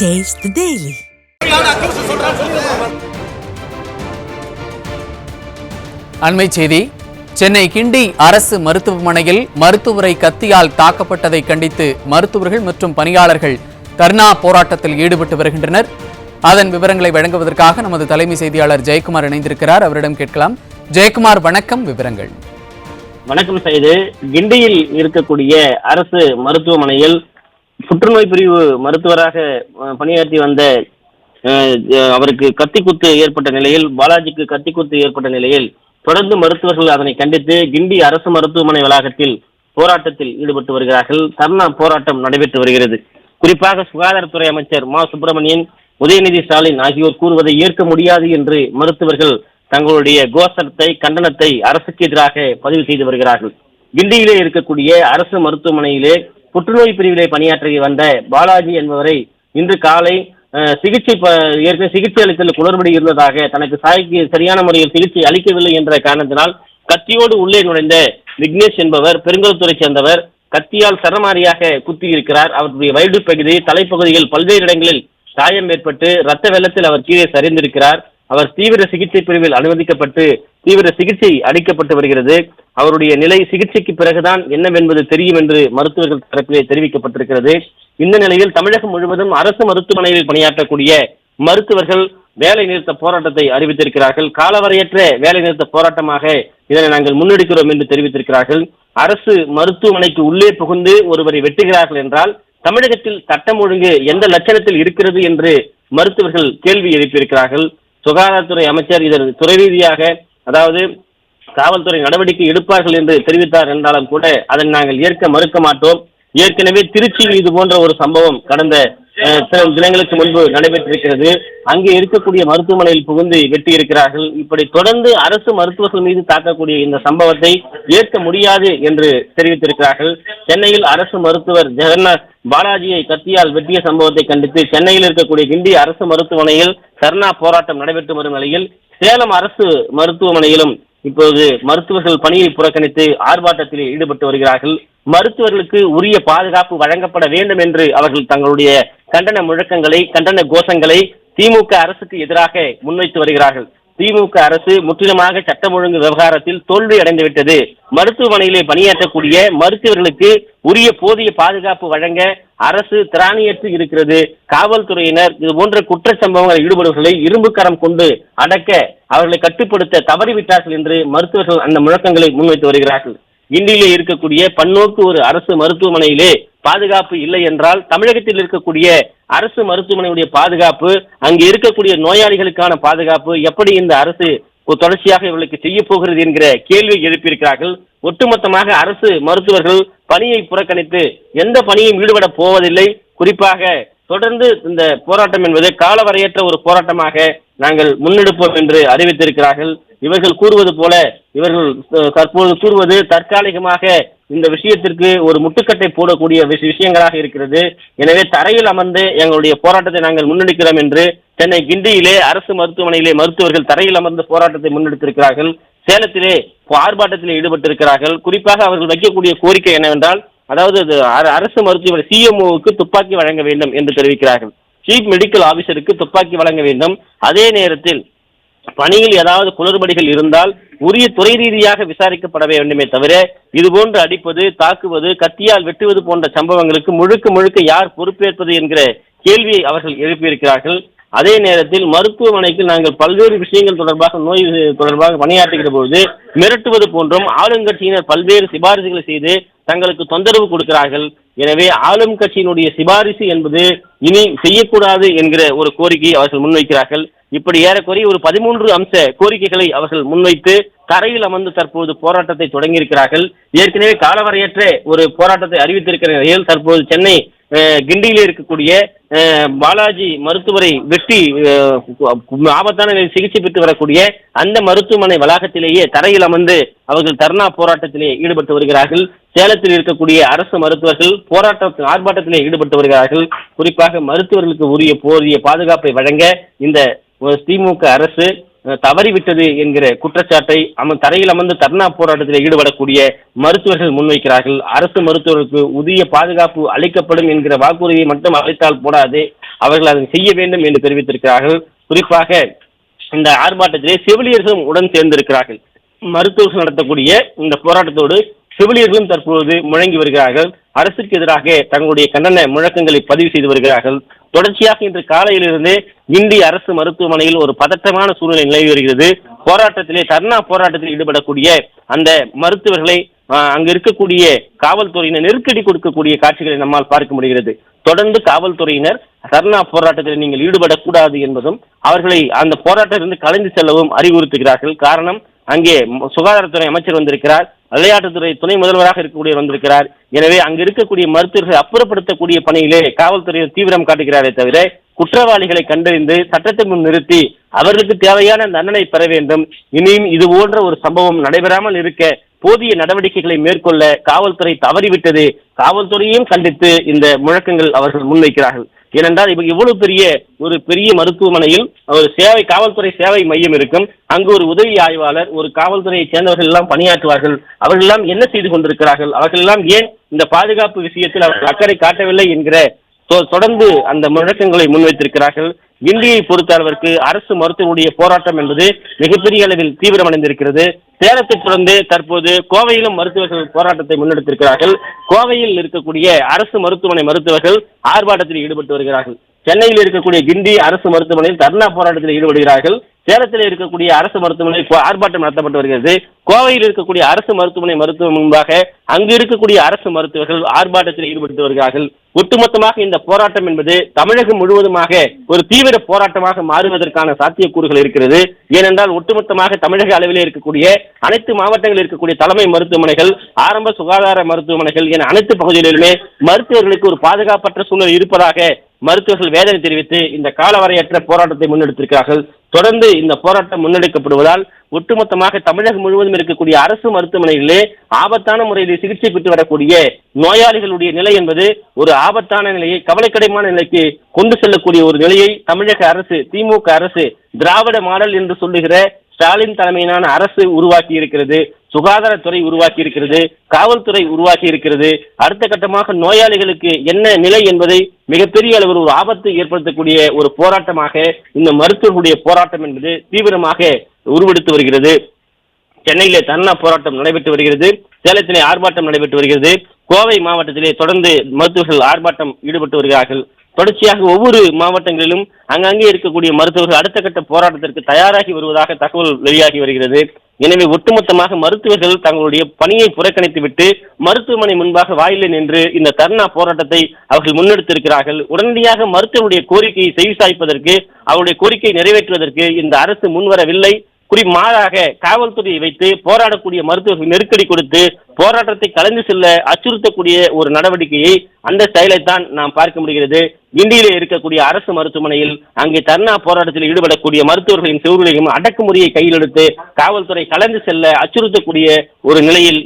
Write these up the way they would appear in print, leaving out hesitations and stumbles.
Taste the Daily. அண்மை செய்தி. சென்னை கிண்டி அரசு மருத்துவமனையில் மருத்துவரை கத்தியால் தாக்கப்பட்டதை கண்டித்து மருத்துவர்கள் மற்றும் பணியாளர்கள் தர்ணா போராட்டத்தில் ஈடுபட்டு வருகின்றனர். அதன் விவரங்களை வழங்குவதற்காக நமது தலைமை செய்தியாளர் ஜெயக்குமார் இணைந்திருக்கிறார். அவரிடம் கேட்கலாம். ஜெயக்குமார், வணக்கம். விவரங்கள். வணக்கம் செய்து. கிண்டியில் இருக்கக்கூடிய அரசு மருத்துவமனையில் புற்றுநோய் பிரிவு மருத்துவராக பணியாற்றி வந்த அவருக்கு கத்திக்குத்து ஏற்பட்ட நிலையில், பாலாஜிக்கு கத்திக்குத்து ஏற்பட்ட நிலையில் தொடர்ந்து மருத்துவர்கள் அதனை கண்டித்து கிண்டி அரசு மருத்துவமனை வளாகத்தில் போராட்டத்தில் ஈடுபட்டு வருகிறார்கள். தர்ணா போராட்டம் நடைபெற்று வருகிறது. குறிப்பாக சுகாதாரத்துறை அமைச்சர் மா சுப்பிரமணியன், உதயநிதி ஸ்டாலின் ஆகியோர் கூறுவதை ஏற்க முடியாது என்று மருத்துவர்கள் தங்களுடைய கோஷத்தை, கண்டனத்தை அரசுக்கு எதிராக பதிவு செய்து வருகிறார்கள். கிண்டியிலே இருக்கக்கூடிய அரசு மருத்துவமனையிலே புற்றுநோய் பிரிவிலே பணியாற்றி வந்த பாலாஜி என்பவரை இன்று காலை சிகிச்சை அளித்தல் குளறுபடி இருந்ததாக, தனக்கு சரியான முறையில் சிகிச்சை அளிக்கவில்லை என்ற காரணத்தினால் கத்தியோடு உள்ளே நுழைந்த விக்னேஷ் என்பவர் பெருங்குளத்தூரை சேர்ந்தவர் கத்தியால் சரமாரியாக குத்தி இருக்கிறார். அவருடைய வயிறு பகுதி, தலைப்பகுதியில் பல்வேறு இடங்களில் காயம் ஏற்பட்டு இரத்த வெள்ளத்தில் அவர் கீழே சரிந்திருக்கிறார். அவர் தீவிர சிகிச்சை பிரிவில் அனுமதிக்கப்பட்டு தீவிர சிகிச்சை அளிக்கப்பட்டு வருகிறது. அவருடைய நிலை சிகிச்சைக்கு பிறகுதான் என்னவென்பது தெரியும் என்று மருத்துவர்கள் தரப்பிலே தெரிவிக்கப்பட்டிருக்கிறது. இந்த நிலையில் தமிழகம் முழுவதும் அரசு மருத்துவமனையில் பணியாற்றக்கூடிய மருத்துவர்கள் வேலை நிறுத்த போராட்டத்தை அறிவித்திருக்கிறார்கள். காலவரையற்ற வேலை நிறுத்த போராட்டமாக இதனை நாங்கள் முன்னெடுக்கிறோம் என்று தெரிவித்திருக்கிறார்கள். அரசு மருத்துவமனைக்கு உள்ளே புகுந்து ஒருவரை வெட்டுகிறார்கள் என்றால் தமிழகத்தில் சட்டம் ஒழுங்கு எந்த லட்சணத்தில் இருக்கிறது என்று மருத்துவர்கள் கேள்வி எழுப்பியிருக்கிறார்கள். சுகாதாரத்துறை அமைச்சர் இதன் துறை ரீதியாக, அதாவது காவல்துறை நடவடிக்கை எடுப்பார்கள் என்று தெரிவித்தார் என்றாலும் கூட அதை நாங்கள் ஏற்க மறுக்க மாட்டோம். ஏற்கனவே திருச்சியில் இது போன்ற ஒரு சம்பவம் கடந்த சில தினங்களுக்கு முன்பு நடைபெற்றிருக்கிறது. அங்கே இருக்கக்கூடிய மருத்துவமனையில் புகுந்து வெட்டி இருக்கிறார்கள். இப்படி தொடர்ந்து அரசு மருத்துவர்கள் மீது தாக்கக்கூடிய இந்த சம்பவத்தை ஏற்க முடியாது என்று தெரிவித்திருக்கிறார்கள். சென்னையில் அரசு மருத்துவர் ஜெகநாத் பாலாஜியை கத்தியால் வெட்டிய சம்பவத்தை கண்டித்து சென்னையில் இருக்கக்கூடிய கிண்டி அரசு மருத்துவமனையில் தர்ணா போராட்டம் நடைபெற்று வரும் நிலையில் சேலம் அரசு மருத்துவமனையிலும் இப்போது மருத்துவர்கள் பணியை புறக்கணித்து ஆர்ப்பாட்டத்தில் ஈடுபட்டு வருகிறார்கள். மருத்துவர்களுக்கு உரிய பாதுகாப்பு வழங்கப்பட வேண்டும் என்று அவர்கள் தங்களுடைய கண்டன முழக்கங்களை, கண்டன கோஷங்களை திமுக அரசுக்கு எதிராக முன்வைத்து வருகிறார்கள். திமுக அரசு முற்றிலுமாக சட்டம் ஒழுங்கு விவகாரத்தில் தோல்வி அடைந்துவிட்டது. மருத்துவமனையிலே பணியாற்றக்கூடிய மருத்துவர்களுக்கு உரிய போதிய பாதுகாப்பு வழங்க அரசு திராணியற்று இருக்கிறது. காவல்துறையினர் இது போன்ற குற்ற சம்பவங்களில் ஈடுபடுவர்களை இரும்பு கரம் கொண்டு அடக்க, அவர்களை கட்டுப்படுத்த தவறிவிட்டார்கள் என்று மருத்துவர்கள் அந்த முழக்கங்களை முன்வைத்து வருகிறார்கள். கிண்டியிலே இருக்கக்கூடிய பன்னோக்கு ஒரு அரசு மருத்துவமனையிலே பாதுகாப்பு இல்லை என்றால் தமிழகத்தில் இருக்கக்கூடிய அரசு மருத்துவமனையுடைய பாதுகாப்பு, அங்கு இருக்கக்கூடிய நோயாளிகளுக்கான பாதுகாப்பு எப்படி இந்த அரசு தொடர்ச்சியாக இவர்களுக்கு செய்ய போகிறது என்கிற கேள்வியை எழுப்பியிருக்கிறார்கள். ஒட்டுமொத்தமாக அரசு மருத்துவர்கள் பணியை புறக்கணித்து எந்த பணியும் ஈடுபட போவதில்லை. குறிப்பாக தொடர்ந்து இந்த போராட்டம் என்பது காலவரையற்ற ஒரு போராட்டமாக நாங்கள் முன்னெடுப்போம் என்று அறிவித்திருக்கிறார்கள். இவர்கள் கூறுவது போல, இவர்கள் தற்போது கூறுவது தற்காலிகமாக இந்த விஷயத்திற்கு ஒரு முட்டுக்கட்டை போடக்கூடிய விஷயங்களாக இருக்கிறது. எனவே தரையில் அமர்ந்து எங்களுடைய போராட்டத்தை நாங்கள் முன்னெடுக்கிறோம் என்று சென்னை கிண்டியிலே அரசு மருத்துவமனையிலே மருத்துவர்கள் தரையில் அமர்ந்து போராட்டத்தை முன்னெடுத்திருக்கிறார்கள். சேலத்திலே ஆர்ப்பாட்டத்தில் ஈடுபட்டிருக்கிறார்கள். குறிப்பாக அவர்கள் வைக்கக்கூடிய கோரிக்கை என்னவென்றால், அதாவது அரசு மருத்துவமனை சிஎம்ஓவுக்கு துப்பாக்கி வழங்க வேண்டும் என்று தெரிவிக்கிறார்கள். சீஃப் மெடிக்கல் ஆபீசருக்கு துப்பாக்கி வழங்க வேண்டும். அதே நேரத்தில் பணியில் ஏதாவது குளறுபடிகள் இருந்தால் உரிய துறை ரீதியாக விசாரிக்கப்பட வேண்டுமே தவிர இதுபோன்று அடிப்பது, தாக்குவது, கத்தியால் வெட்டுவது போன்ற சம்பவங்களுக்கு முழுக்க யார் பொறுப்பேற்பது என்கிற கேள்வியை அவர்கள் எழுப்பியிருக்கிறார்கள். அதே நேரத்தில் மருத்துவமனைக்கு நாங்கள் பல்வேறு விஷயங்கள் தொடர்பாக, நோய் தொடர்பாக பணியாற்றுகிற போது மிரட்டுவது போன்றும் ஆளுங்கட்சியினர் பல்வேறு சிபாரிசுகளை செய்து தங்களுக்கு தொந்தரவு கொடுக்கிறார்கள். எனவே ஆளும் கட்சியினுடைய சிபாரிசு என்பது இனி செய்யக்கூடாது என்கிற ஒரு கோரிக்கையை அவர்கள் முன்வைக்கிறார்கள். இப்படி ஏறக்குறைய ஒரு 13 அம்ச கோரிக்கைகளை அவர்கள் முன்வைத்து தரையில் அமர்ந்து தற்போது போராட்டத்தை தொடங்கியிருக்கிறார்கள். ஏற்கனவே காலவரையற்ற ஒரு போராட்டத்தை அறிவித்திருக்கிற நிலையில் தற்போது சென்னை கிண்டியிலே இருக்கக்கூடிய பாலாஜி மருத்துவரை வெட்டி ஆபத்தான சிகிச்சை பெற்று வரக்கூடிய அந்த மருத்துவமனை வளாகத்திலேயே தரையில் அமர்ந்து அவர்கள் தர்ணா போராட்டத்திலே ஈடுபட்டு வருகிறார்கள். சேலத்தில் இருக்கக்கூடிய அரசு மருத்துவர்கள் ஆர்ப்பாட்டத்திலே ஈடுபட்டு வருகிறார்கள். குறிப்பாக மருத்துவர்களுக்கு உரிய போதிய பாதுகாப்பை வழங்க இந்த திமுக அரசு தவறிவிட்டது என்கிற குற்றச்சாட்டை தரையில் அமர்ந்து தர்ணா போராட்டத்தில் ஈடுபடக்கூடிய மருத்துவர்கள் முன்வைக்கிறார்கள். அரசு மருத்துவர்களுக்கு உரிய பாதுகாப்பு அளிக்கப்படும் என்கிற வாக்குறுதியை மட்டும் அளித்தால் போடாது, அவர்கள் அதை செய்ய வேண்டும் என்று தெரிவித்திருக்கிறார்கள். குறிப்பாக இந்த ஆர்ப்பாட்டத்திலே செவிலியர்களும் உடன் சேர்ந்திருக்கிறார்கள். மருத்துவர்கள் நடத்தக்கூடிய இந்த போராட்டத்தோடு செவிலியர்களும் தற்போது முழங்கி வருகிறார்கள். அரசுக்கு எதிராக தங்களுடைய கண்டன முழக்கங்களை பதிவு செய்து வருகிறார்கள். தொடர்ச்சியாக இன்று காலையிலிருந்து கிண்டி அரசு மருத்துவமனையில் ஒரு பதற்றமான சூழ்நிலை நிலவி வருகிறது. போராட்டத்திலே தர்ணா போராட்டத்தில் ஈடுபடக்கூடிய அந்த மருத்துவர்களை அங்கு இருக்கக்கூடிய காவல்துறையினர் நெருக்கடி கொடுக்கக்கூடிய காட்சிகளை நம்மால் பார்க்க முடிகிறது. தொடர்ந்து காவல்துறையினர் தர்ணா போராட்டத்தில் நீங்கள் ஈடுபடக்கூடாது என்பதும் அவர்களை அந்த போராட்டத்திலிருந்து கலைந்து செல்லவும் அறிவுறுத்துகிறார்கள். காரணம், அங்கே சுகாதாரத்துறை அமைச்சர் வந்திருக்கிறார், விளையாட்டுத்துறை துணை முதல்வராக இருக்கக்கூடியவர் வந்திருக்கிறார். எனவே அங்கு இருக்கக்கூடிய மருத்துவர்களை அப்புறப்படுத்தக்கூடிய பணியிலே காவல்துறையினர் தீவிரம் காட்டுகிறாரே தவிர குற்றவாளிகளை கண்டறிந்து சட்டத்தின் முன் நிறுத்தி அவர்களுக்கு தேவையான தண்டனை பெற வேண்டும். இனியும் இது போன்ற ஒரு சம்பவம் நடைபெறாமல் இருக்க போதிய நடவடிக்கைகளை மேற்கொள்ள காவல்துறை தவறிவிட்டது. காவல்துறையையும் கண்டித்து இந்த முழக்கங்கள் அவர்கள் முன்வைக்கிறார்கள். ஏனென்றால் இவ்வளவு பெரிய மருத்துவமனையில் ஒரு காவல்துறை சேவை மையம் இருக்கும். அங்கு ஒரு உதவி ஆய்வாளர், ஒரு காவல்துறையை சேர்ந்தவர்கள் எல்லாம் பணியாற்றுவார்கள். அவர்கள் எல்லாம் என்ன செய்து கொண்டிருக்கிறார்கள்? அவர்கள் எல்லாம் ஏன் இந்த பாதுகாப்பு விஷயத்தில் அவர்கள் அக்கறை காட்டவில்லை என்கிற தொடர்ந்து அந்த முழக்கங்களை முன்வைத்திருக்கிறார்கள். கிண்டியை பொறுத்த அளவிற்கு அரசு மருத்துவருடைய போராட்டம் என்பது மிகப்பெரிய அளவில் தீவிரமடைந்திருக்கிறது. சேலத்தை தொடர்ந்து தற்போது கோவையிலும் மருத்துவர்கள் போராட்டத்தை முன்னெடுத்திருக்கிறார்கள். கோவையில் இருக்கக்கூடிய அரசு மருத்துவமனை மருத்துவர்கள் ஆர்ப்பாட்டத்தில் ஈடுபட்டு வருகிறார்கள். சென்னையில் இருக்கக்கூடிய கிண்டி அரசு மருத்துவமனையில் தர்ணா போராட்டத்தில் ஈடுபடுகிறார்கள். சேலத்தில் இருக்கக்கூடிய அரசு மருத்துவமனை ஆர்ப்பாட்டம் நடத்தப்பட்டு வருகிறது. கோவையில் இருக்கக்கூடிய அரசு மருத்துவமனை மருத்துவம் முன்பாக அங்கு இருக்கக்கூடிய அரசு மருத்துவர்கள் ஆர்ப்பாட்டத்தில் ஈடுபட்டு வருகிறார்கள். ஒட்டுமொத்தமாக இந்த போராட்டம் என்பது தமிழகம் முழுவதுமாக ஒரு தீவிர போராட்டமாக மாறுவதற்கான சாத்தியக்கூறுகள் இருக்கிறது. ஏனென்றால் ஒட்டுமொத்தமாக தமிழக அளவிலே இருக்கக்கூடிய அனைத்து மாவட்டங்களில் இருக்கக்கூடிய தலைமை மருத்துவமனைகள், ஆரம்ப சுகாதார மருத்துவமனைகள் என அனைத்து பகுதிகளிலுமே மருத்துவர்களுக்கு ஒரு பாதுகாப்பற்ற சூழ்நிலை இருப்பதாக மருத்துவர்கள் வேதனை தெரிவித்து இந்த காலவரையற்ற போராட்டத்தை முன்னெடுத்திருக்கிறார்கள். தொடர்ந்து இந்த போராட்டம் முன்னெடுக்கப்படுவதால் ஒட்டுமொத்தமாக தமிழகம் முழுவதும் இருக்கக்கூடிய அரசு மருத்துவமனைகளிலே ஆபத்தான முறையில் சிகிச்சை பெற்று வரக்கூடிய நோயாளிகளுடைய நிலை என்பது ஒரு ஆபத்தான நிலையை, கவலைக்கிடமான நிலைக்கு கொண்டு செல்லக்கூடிய ஒரு நிலையை தமிழக அரசு, திமுக அரசு, திராவிட மாடல் என்று சொல்லுகிற ஸ்டாலின் தலைமையிலான அரசு உருவாக்கி இருக்கிறது. சுகாதாரத்துறை உருவாக்கி இருக்கிறது, காவல்துறை உருவாக்கி இருக்கிறது. அடுத்த கட்டமாக நோயாளிகளுக்கு என்ன நிலை என்பதை மிகப்பெரிய அளவில் ஒரு ஆபத்தை ஏற்படுத்தக்கூடிய ஒரு போராட்டமாக இந்த மருத்துவர்களுடைய போராட்டம் என்பது தீவிரமாக உருவெடுத்து வருகிறது. சென்னையிலே தர்ணா போராட்டம் நடைபெற்று வருகிறது. சேலத்திலே ஆர்ப்பாட்டம் நடைபெற்று வருகிறது. கோவை மாவட்டத்திலே தொடர்ந்து மருத்துவர்கள் ஆர்ப்பாட்டம் ஈடுபட்டு வருகிறார்கள். தொடர்ச்சியாக ஒவ்வொரு மாவட்டங்களிலும் அங்கங்கே இருக்கக்கூடிய மருத்துவர்கள் அடுத்த கட்ட போராட்டத்திற்கு தயாராகி வருவதாக தகவல் வெளியாகி வருகிறது. எனவே ஒட்டுமொத்தமாக மருத்துவர்கள் தங்களுடைய பணியை புறக்கணித்துவிட்டு மருத்துவமனை முன்பாக வாயிலில் நின்று இந்த தர்ணா போராட்டத்தை அவர்கள் முன்னெடுத்திருக்கிறார்கள். உடனடியாக மருத்துவருடைய கோரிக்கையை செவிசாய்ப்பதற்கு, அவருடைய கோரிக்கையை நிறைவேற்றுவதற்கு இந்த அரசு முன்வரவில்லை. மாறாக காவல்துறையை வைத்து போராடக்கூடிய மருத்துவர்கள் நெருக்கடி கொடுத்து போராட்டத்தை கலந்து செல்ல அச்சுறுத்தக்கூடிய ஒரு நடவடிக்கையை, அந்த ஸ்டைலைத்தான் நாம் பார்க்க முடிகிறது. கிண்டியிலே இருக்கக்கூடிய அரசு மருத்துவமனையில் அங்கே தர்ணா போராட்டத்தில் ஈடுபடக்கூடிய மருத்துவர்களின் செவிலையும் அடக்குமுறையை கையில் எடுத்து காவல்துறை கலந்து செல்ல அச்சுறுத்தக்கூடிய ஒரு நிலையில்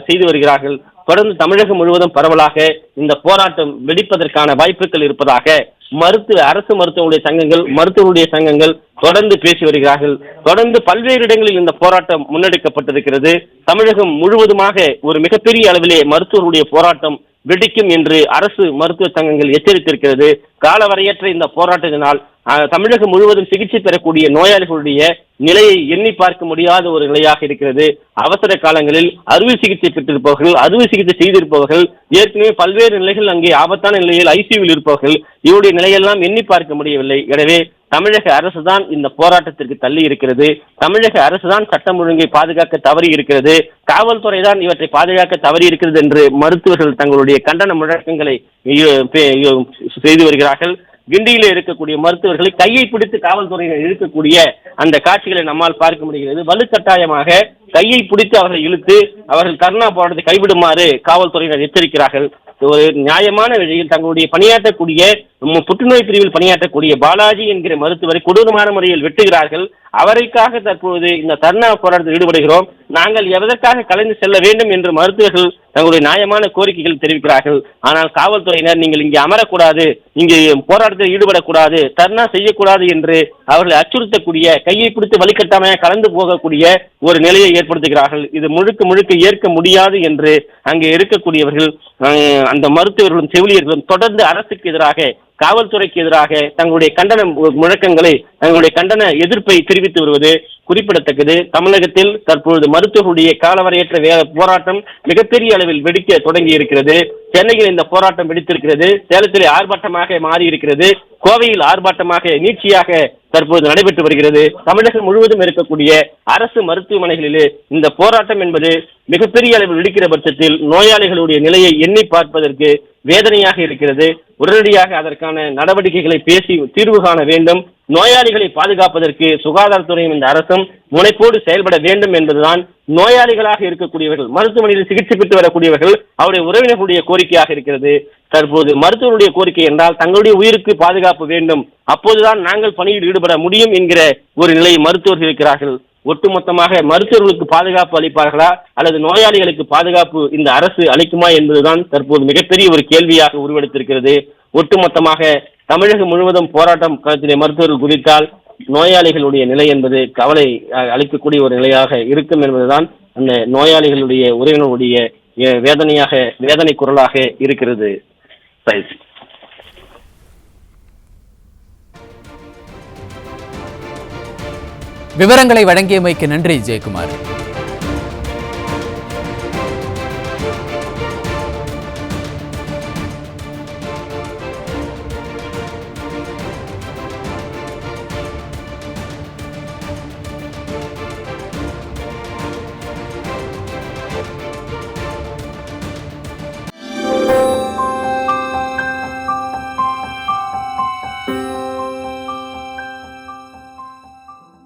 செய்து வருகிறார்கள். தொடர்ந்து தமிழகம் முழுவதும் பரவலாக இந்த போராட்டம் வெடிப்பதற்கான வாய்ப்புகள் இருப்பதாக அரசு மருத்துவருடைய சங்கங்கள் தொடர்ந்து பேசி வருகிறார்கள். தொடர்ந்து பல்வேறு இடங்களில் இந்த போராட்டம் முன்னெடுக்கப்பட்டிருக்கிறது. தமிழகம் முழுவதுமாக ஒரு மிகப்பெரிய அளவிலே மருத்துவருடைய போராட்டம் வெடிக்கும் என்று அரசு மருத்துவ சங்கங்கள் எச்சரித்திருக்கிறது. காலவரையற்ற இந்த போராட்டத்தினால் தமிழகம் முழுவதும் சிகிச்சை பெறக்கூடிய நோயாளிகளுடைய நிலையை எண்ணி பார்க்க முடியாத ஒரு நிலையாக இருக்கிறது. அவசர காலங்களில் அறுவை சிகிச்சை பெற்றிருப்பவர்கள், அறுவை சிகிச்சை செய்திருப்பவர்கள், ஏற்கனவே பல்வேறு நிலைகள் அங்கே ஆபத்தான நிலையில் ஐசியூவில் இருப்பவர்கள், இவருடைய நிலையெல்லாம் எண்ணி பார்க்க முடியவில்லை. எனவே தமிழக அரசு தான் இந்த போராட்டத்திற்கு தள்ளி இருக்கிறது. தமிழக அரசு தான் சட்டம் ஒழுங்கை பாதுகாக்க தவறி இருக்கிறது. காவல்துறை தான் இவற்றை பாதுகாக்க தவறி இருக்கிறது என்று மருத்துவர்கள் தங்களுடைய கண்டன முழக்கங்களை செய்து வருகிறார்கள். கிண்டியில இருக்கக்கூடிய மருத்துவர்களை கையை பிடித்து காவல்துறையினர் இழுக்கக்கூடிய அந்த காட்சிகளை நம்மால் பார்க்க முடிகிறது. வலுக்கட்டாயமாக கையை பிடித்து அவர்களை இழுத்து அவர்கள் தர்ணா போராட்டத்தை கைவிடுமாறு காவல்துறையினர் எச்சரிக்கிறார்கள். ஒரு நியாயமான வழியில் தங்களுடைய பணியாற்றக்கூடிய புற்றுநோய் பிரிவில் பணியாற்றக்கூடிய பாலாஜி என்கிற மருத்துவரை கொடூரமான முறையில் வெட்டுகிறார்கள். அவருக்காக தற்போது இந்த தர்ணா போராட்டத்தில் ஈடுபடுகிறோம், நாங்கள் எதற்காக கலந்து செல்ல வேண்டும் என்று மருத்துவர்கள் தங்களுடைய நியாயமான கோரிக்கைகள் தெரிவிக்கிறார்கள். ஆனால் காவல்துறையினர் நீங்கள் இங்கே அமரக்கூடாது, இங்கே போராட்டத்தில் ஈடுபடக்கூடாது, தர்ணா செய்யக்கூடாது என்று அவர்களை அச்சுறுத்தக்கூடிய, கையை பிடித்து வழிகட்டாமையாக கலந்து போகக்கூடிய ஒரு நிலையை ஏற்படுத்துகிறார்கள். இது முழுக்க முழுக்க ஏற்க முடியாது என்று அங்கே இருக்கக்கூடியவர்கள், அந்த மருத்துவர்களும் செவிலியர்களும் தொடர்ந்து அரசுக்கு எதிராக, காவல்துறைக்கு எதிராக தங்களுடைய கண்டன முழக்கங்களை, தங்களுடைய கண்டன எதிர்ப்பை தெரிவித்து வருவது குறிப்பிடத்தக்கது. தமிழகத்தில் தற்பொழுது மருத்துவர்களுடைய காலவரையற்ற போராட்டம் மிகப்பெரிய அளவில் வெடிக்க தொடங்கி இருக்கிறது. சென்னையில் இந்த போராட்டம் வெடித்திருக்கிறது. சேலத்திலே ஆர்ப்பாட்டமாக மாறி இருக்கிறது. கோவையில் ஆர்ப்பாட்டமாக நீட்சியாக தற்போது நடைபெற்று வருகிறது. தமிழகம் முழுவதும் இருக்கக்கூடிய அரசு மருத்துவமனைகளிலே இந்த போராட்டம் என்பது மிகப்பெரிய அளவில் வெடிக்கிற பட்சத்தில் நோயாளிகளுடைய நிலையை எண்ணி பார்ப்பதற்கு வேதனையாக இருக்கிறது. உடனடியாக அதற்கான நடவடிக்கைகளை பேசி தீர்வு காண வேண்டும். நோயாளிகளை பாதுகாப்பதற்கு சுகாதாரத்துறையும் இந்த அரசும் முனைப்போடு செயல்பட வேண்டும் என்பதுதான் நோயாளிகளாக இருக்கக்கூடியவர்கள், மருத்துவமனையில் சிகிச்சை பெற்று வரக்கூடியவர்கள், அவருடைய உறவினர்களுடைய கோரிக்கையாக இருக்கிறது. தற்போது மருத்துவருடைய கோரிக்கை என்றால் தங்களுடைய உயிருக்கு பாதுகாப்பு வேண்டும், அப்போதுதான் நாங்கள் பணியில் ஈடுபட முடியும் என்கிற ஒரு நிலையை மருத்துவர்கள் இருக்கிறார்கள். ஒட்டுமொத்தமாக மருத்துவர்களுக்கு பாதுகாப்பு அளிப்பார்களா அல்லது நோயாளிகளுக்கு பாதுகாப்பு இந்த அரசு அளிக்குமா என்பதுதான் தற்போது மிகப்பெரிய ஒரு கேள்வியாக உருவெடுத்திருக்கிறது. ஒட்டுமொத்தமாக தமிழகம் முழுவதும் போராட்டம் களத்திலே மருத்துவர்கள் குறித்தால் நோயாளிகளுடைய நிலை என்பது கவலை அளிக்கக்கூடிய ஒரு நிலையாக இருக்கும் என்பதுதான் அந்த நோயாளிகளுடைய உறவினருடைய வேதனை குரலாக இருக்கிறது. விவரங்களை வழங்கியமைக்கு நன்றி ஜெயக்குமார்.